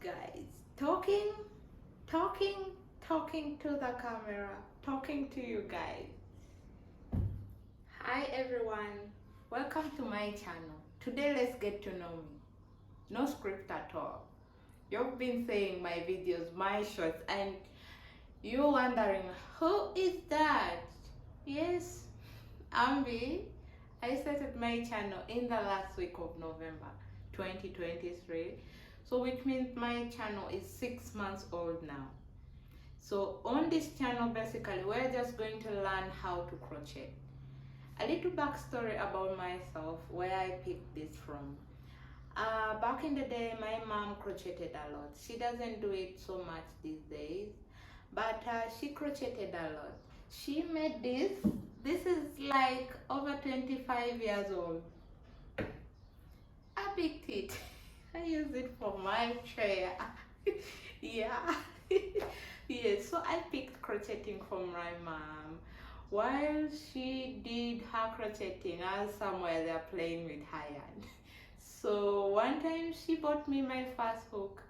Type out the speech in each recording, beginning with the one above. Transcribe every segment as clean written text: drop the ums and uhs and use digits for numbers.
guys. Talking, talking to the camera, talking to you guys. Hi everyone, welcome to my channel. Today let's get to know me. No script at all. You've been saying my videos, my shorts, and you're wondering, who is that? Yes, I'm B. I started my channel in the last week of November 2023. So which means my channel is 6 months old now. So on this channel, basically, we're just going to learn how to crochet. A little backstory about myself, where I picked this from. Back in the day, my mom crocheted a lot. She doesn't do it so much these days, but she crocheted a lot. She made this. This is like over 25 years old. I picked it. I use it for my chair. Yeah. Yes, so I picked crocheting from my mom. While she did her crocheting, I was somewhere there playing with her yarn. So one time she bought me my first hook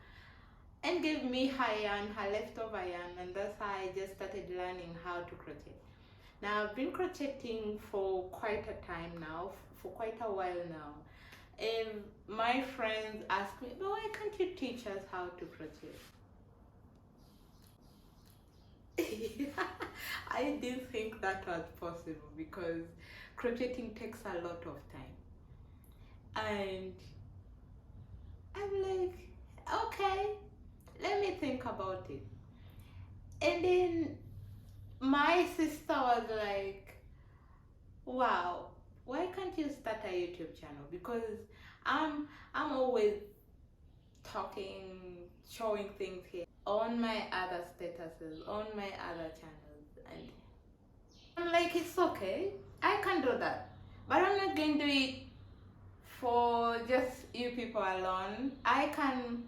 and gave me her yarn, her leftover yarn, and that's how I just started learning how to crochet. Now I've been crocheting for quite a time now, for quite a while now. And my friends ask me, but why can't you teach us how to crochet? I didn't think that was possible because crocheting takes a lot of time. And I'm like, okay, let me think about it. And then my sister was like, wow, why can't you start a YouTube channel? Because I'm always talking, showing things here on my other statuses, on my other channels, and I'm like, it's okay, I can do that, but I'm not going to do it for just you people alone. I can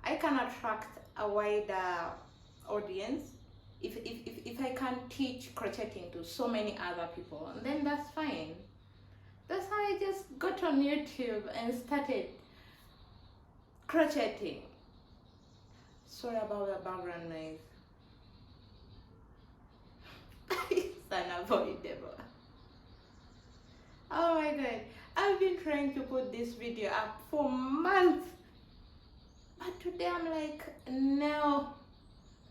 attract a wider audience if I can teach crocheting to so many other people, and then that's fine. That's how I just got on YouTube and started crocheting. Sorry about the background noise. It's unavoidable. Oh my god, I've been trying to put this video up for months, but today I'm like, no,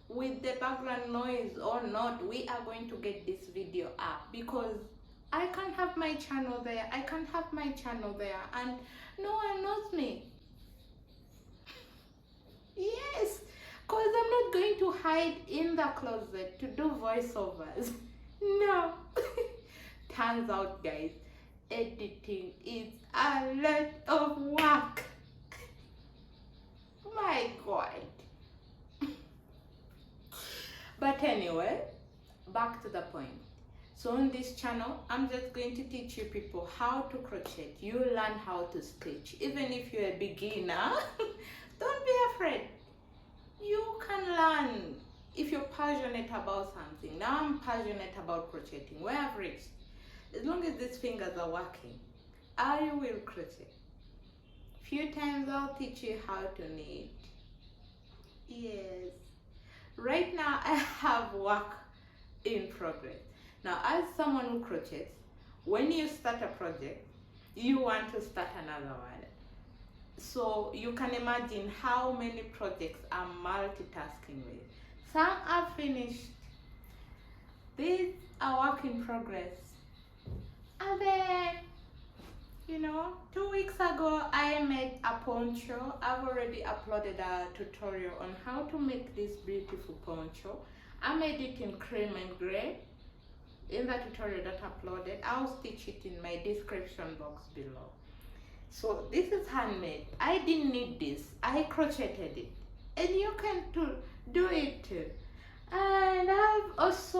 with the background noise or not, we are going to get this video up because I can't have my channel there, I can't have my channel there, and no one knows me. Yes, because I'm not going to hide in the closet to do voiceovers. No. Turns out, guys, editing is a lot of work. My god. But anyway, back to the point. So on this channel, I'm just going to teach you people how to crochet. You learn how to stitch. Even if you're a beginner, don't be afraid. You can learn if you're passionate about something. Now I'm passionate about crocheting. Where I've reached, as long as these fingers are working, I will crochet. Few times I'll teach you how to knit. Yes. Right now I have work in progress. Now, as someone who crochets, when you start a project, you want to start another one. So you can imagine how many projects I'm multitasking with. Some are finished. These are work in progress. And then, 2 weeks ago, I made a poncho. I've already uploaded a tutorial on how to make this beautiful poncho. I made it in cream and gray. In the tutorial that I uploaded, I'll stitch it in my description box below. So this is handmade. I didn't need this. I crocheted it. And you can do it too. And I've also,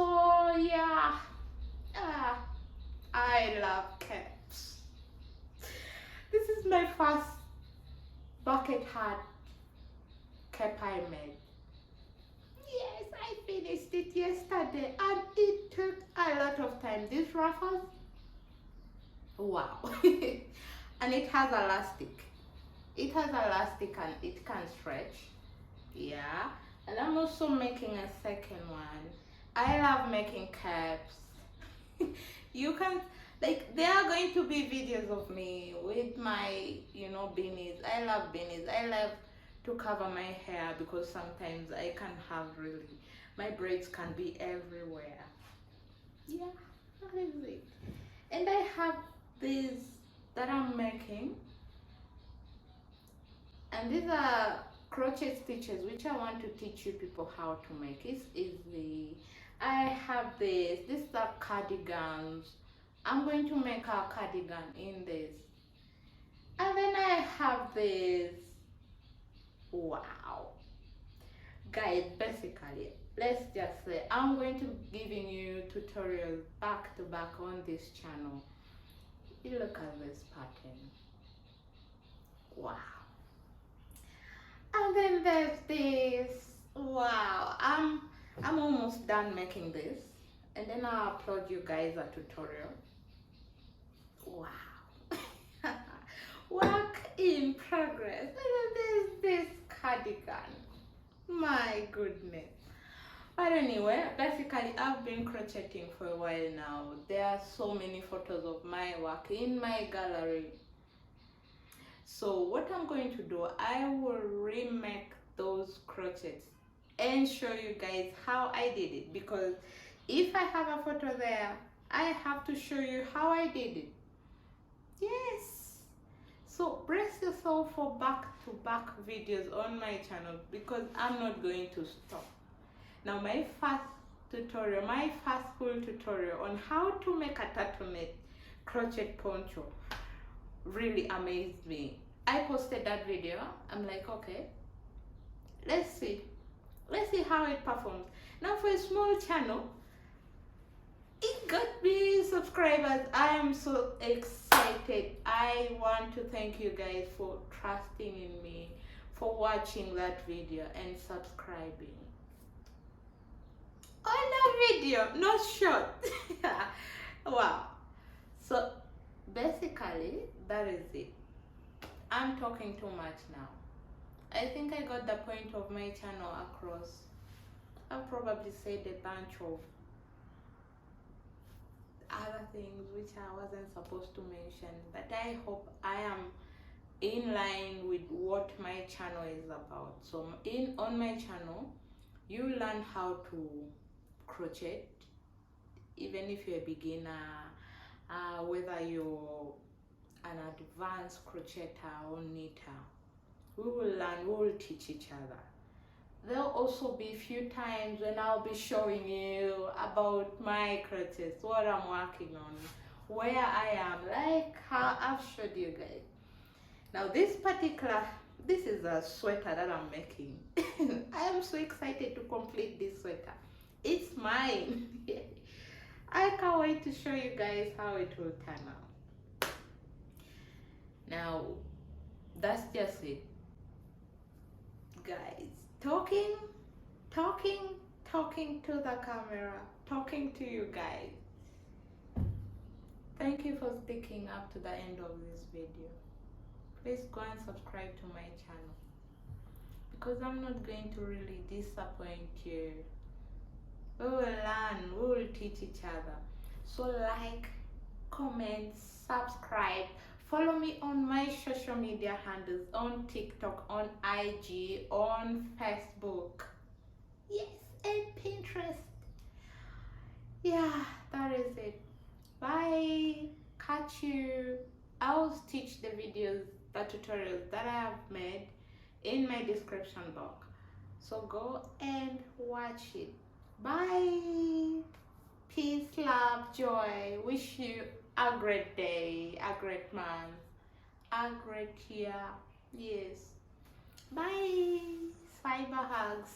I love caps. This is my first bucket hat cap I made. Yes, I finished it yesterday and it took a lot of time. These ruffles, wow. And it has elastic. It has elastic and it can stretch. Yeah, and I'm also making a second one. I love making caps. You can, like, there are going to be videos of me with my, beanies. I love beanies. I love to cover my hair because sometimes I can have really, my braids can be everywhere. Yeah, that is it. And I have these that I'm making, and these are crochet stitches which I want to teach you people how to make. It's easy. I have this. These are cardigans. I'm going to make a cardigan in this. And then I have this. Wow. Guys, basically, let's just say I'm going to giving you tutorials back to back on this channel. You look at this pattern. Wow. And then there's this. Wow, I'm almost done making this, and then I'll upload you guys a tutorial. Wow. Work in progress. There's this cardigan. My goodness. But anyway, basically I've been crocheting for a while now. There are so many photos of my work in my gallery. So what I'm going to do, I will remake those crochets and show you guys how I did it, because if I have a photo there, I have to show you how I did it. Yes. So brace yourself for back-to-back videos on my channel, because I'm not going to stop. Now my first full tutorial on how to make a turtleneck crochet poncho really amazed me. I posted that video. I'm like, okay, let's see how it performs. Now for a small channel, it got me subscribers. I am so excited. I want to thank you guys for trusting in me, for watching that video and subscribing on a video, not short. Wow. So basically that is it. I'm talking too much now. I think I got the point of my channel across. I've probably said a bunch of other things which I wasn't supposed to mention, but I hope I am in line with what my channel is about. So on my channel, you learn how to crochet, even if you're a beginner, whether you're an advanced crocheter or knitter. We will learn, we will teach each other. There'll also be a few times when I'll be showing you about my crochets, what I'm working on, where I am, like how I've showed you guys. Now this is a sweater that I'm making. I am so excited to complete this sweater. It's mine. I can't wait to show you guys how it will turn out. Now that's just it, guys. Talking to the camera, talking to you guys. Thank you for sticking up to the end of this video. Please go and subscribe to my channel, because I'm not going to really disappoint you. We will learn, we will teach each other. So like, comment, subscribe, follow me on my social media handles, on TikTok, on IG, on Facebook, yes, and Pinterest. Yeah, that is it. Bye. Catch you. I'll teach the videos, the tutorials that I have made in my description box. So go and watch it. Bye. Peace, love, joy. Wish you a great day, a great month, a great year. Yes. Bye. Cyber hugs.